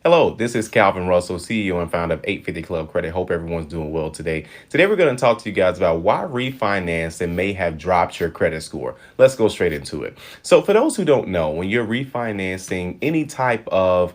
Hello, this is Calvin Russell, CEO and founder of 850 Club Credit. Hope everyone's doing well today. Today, we're going to talk to you guys about why refinancing may have dropped your credit score. Let's go straight into it. So, for those who don't know, when you're refinancing any type of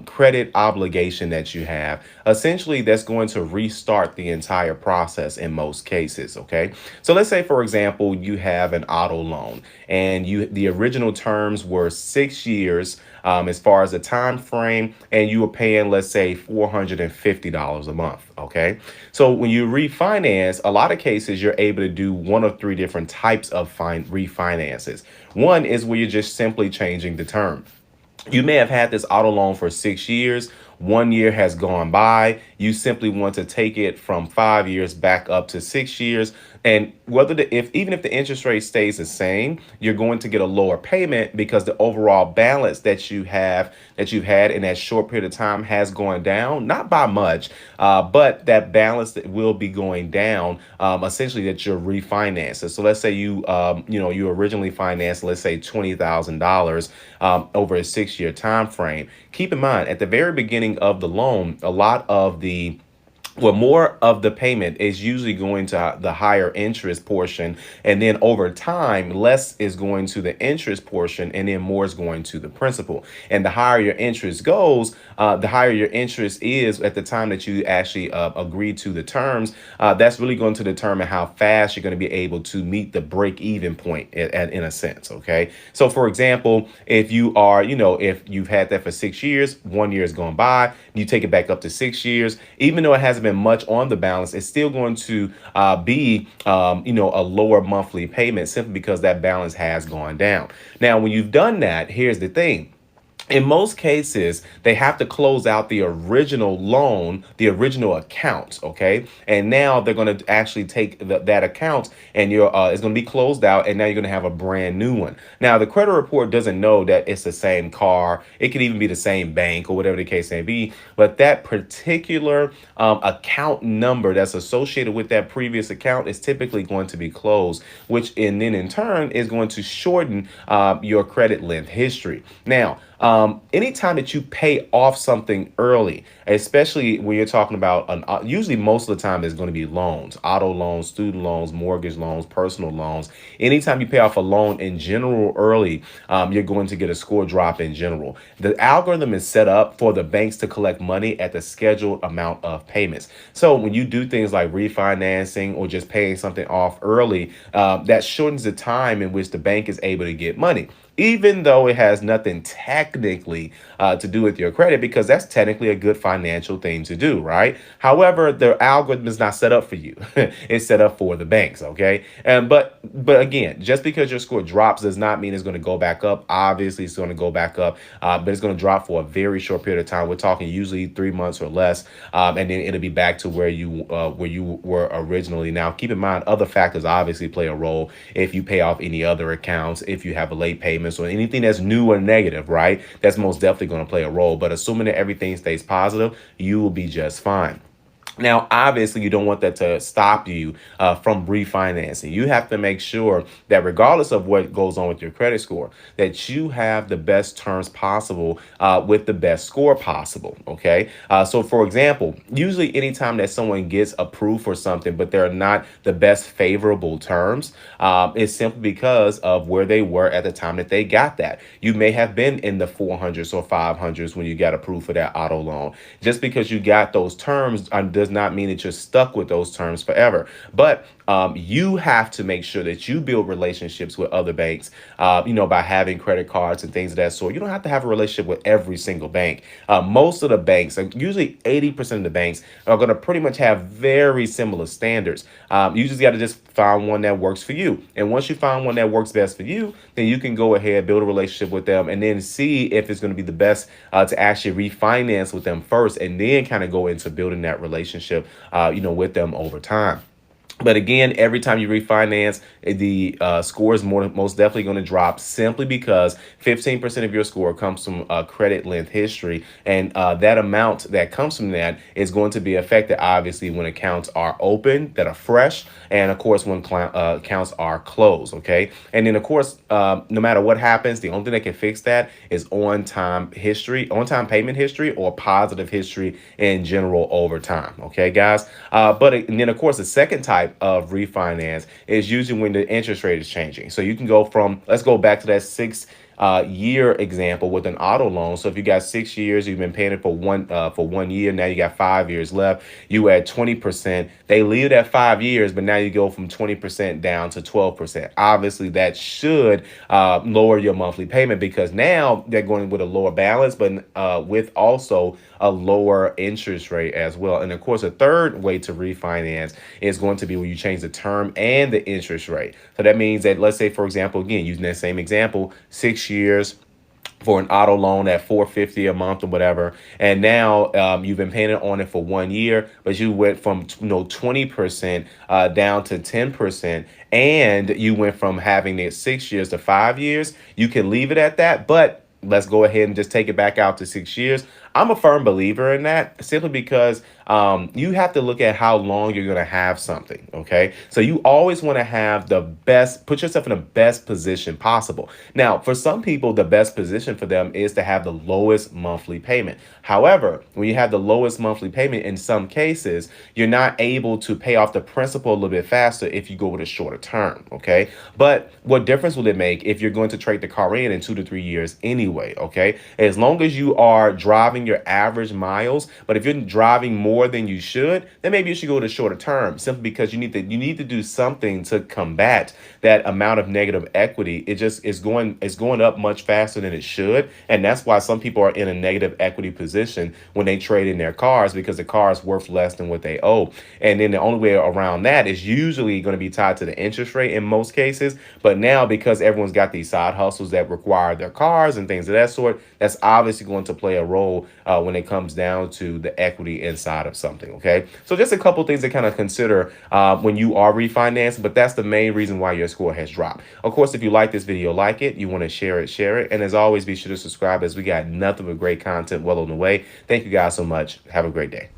credit obligation that you have, essentially that's going to restart the entire process in most cases. Okay. So let's say, for example, you have an auto loan and the original terms were 6 years as far as the time frame, and you were paying, let's say, $450 a month. Okay. So when you refinance, a lot of cases you're able to do one of three different types of refinances. One is where you're just simply changing the term. You may have had this auto loan for 6 years. 1 year has gone by. You simply want to take it from 5 years back up to 6 years. And whether even if the interest rate stays the same, you're going to get a lower payment because the overall balance that you've had in that short period of time has gone down, not by much, but that balance that will be going down. Essentially, that you're refinancing. So let's say you originally financed, let's say $20,000 over a 6 year time frame. Keep in mind, at the very beginning of the loan, a lot of more of the payment is usually going to the higher interest portion. And then over time, less is going to the interest portion and then more is going to the principal. And the higher your interest goes, the higher your interest is at the time that you actually agree to the terms. That's really going to determine how fast you're going to be able to meet the break even point in a sense. Okay. So for example, if if you've had that for 6 years, 1 year has gone by, you take it back up to 6 years, even though it hasn't been much on the balance, it's still going to be a lower monthly payment simply because that balance has gone down. Now, when you've done that, here's the thing. In most cases, they have to close out the original loan, the original account, okay? And now they're going to actually take that account and it's going to be closed out, and now you're going to have a brand new one. Now, the credit report doesn't know that it's the same car. It could even be the same bank or whatever the case may be, but that particular account number that's associated with that previous account is typically going to be closed, which and then in turn is going to shorten your credit length history. Now, anytime that you pay off something early, especially when you're talking about usually most of the time there's going to be loans, auto loans, student loans, mortgage loans, personal loans. Anytime you pay off a loan in general early, you're going to get a score drop in general. The algorithm is set up for the banks to collect money at the scheduled amount of payments. So when you do things like refinancing or just paying something off early, that shortens the time in which the bank is able to get money, even though it has nothing technically to do with your credit, because that's technically a good financial thing to do, right? However, the algorithm is not set up for you. It's set up for the banks, okay? And but again, just because your score drops does not mean it's going to go back up. Obviously, it's going to go back up, but it's going to drop for a very short period of time. We're talking usually 3 months or less, and then it'll be back to where you were originally. Now, keep in mind, other factors obviously play a role. If you pay off any other accounts, if you have a late payment, or anything that's new or negative, right? That's most definitely going to play a role. But assuming that everything stays positive, you will be just fine. Now, obviously, you don't want that to stop you from refinancing. You have to make sure that regardless of what goes on with your credit score, that you have the best terms possible with the best score possible. Okay. So, for example, usually anytime that someone gets approved for something, but they're not the best favorable terms, it's simply because of where they were at the time that they got that. You may have been in the 400s or 500s when you got approved for that auto loan. Just because you got those terms does not mean that you're stuck with those terms forever. But you have to make sure that you build relationships with other banks, by having credit cards and things of that sort. You don't have to have a relationship with every single bank. Most of the banks, usually 80% of the banks, are going to pretty much have very similar standards. You just got to just find one that works for you. And once you find one that works best for you, then you can go ahead, build a relationship with them, and then see if it's going to be the best to actually refinance with them first, and then kind of go into building that relationship, with them over time. But again, every time you refinance, the score is most definitely going to drop simply because 15% of your score comes from credit length history. And that amount that comes from that is going to be affected, obviously, when accounts are open, that are fresh, and of course, when accounts are closed. Okay. And then, of course, no matter what happens, the only thing that can fix that is on time payment history, or positive history in general over time. Okay, guys. And then, of course, the second type of refinance is usually when the interest rate is changing. So you can go from, let's go back to that year example with an auto loan. So if you got 6 years, you've been paying it for 1 year. Now you got 5 years left. You add 20%. They leave it at 5 years, but now you go from 20% down to 12%. Obviously, that should lower your monthly payment, because now they're going with a lower balance, but with also a lower interest rate as well. And of course, a third way to refinance is going to be when you change the term and the interest rate. So that means that, let's say, for example, again, using that same example, 6 years for an auto loan at 450 a month or whatever, and now you've been paying on it for 1 year, but you went from 20% down to 10%, and you went from having it 6 years to 5 years. You can leave it at that, but let's go ahead and just take it back out to 6 years. I'm a firm believer in that, simply because you have to look at how long you're going to have something. Okay. So you always want to have the best, put yourself in the best position possible. Now, for some people, the best position for them is to have the lowest monthly payment. However, when you have the lowest monthly payment, in some cases, you're not able to pay off the principal a little bit faster if you go with a shorter term. Okay. But what difference will it make if you're going to trade the car in 2 to 3 years anyway? Okay. As long as you are driving your average miles, but if you're driving more than you should, then maybe you should go to shorter term, simply because you need to do something to combat that amount of negative equity. It's going up much faster than it should, and that's why some people are in a negative equity position when they trade in their cars, because the car is worth less than what they owe. And then the only way around that is usually going to be tied to the interest rate in most cases. But now, because everyone's got these side hustles that require their cars and things of that sort, that's obviously going to play a role when it comes down to the equity inside of something. Okay. So just a couple things to kind of consider when you are refinancing, but that's the main reason why your score has dropped. Of course, if you like this video, like it, you want to share it. And as always, be sure to subscribe, as we got nothing but great content well on the way. Thank you guys so much. Have a great day.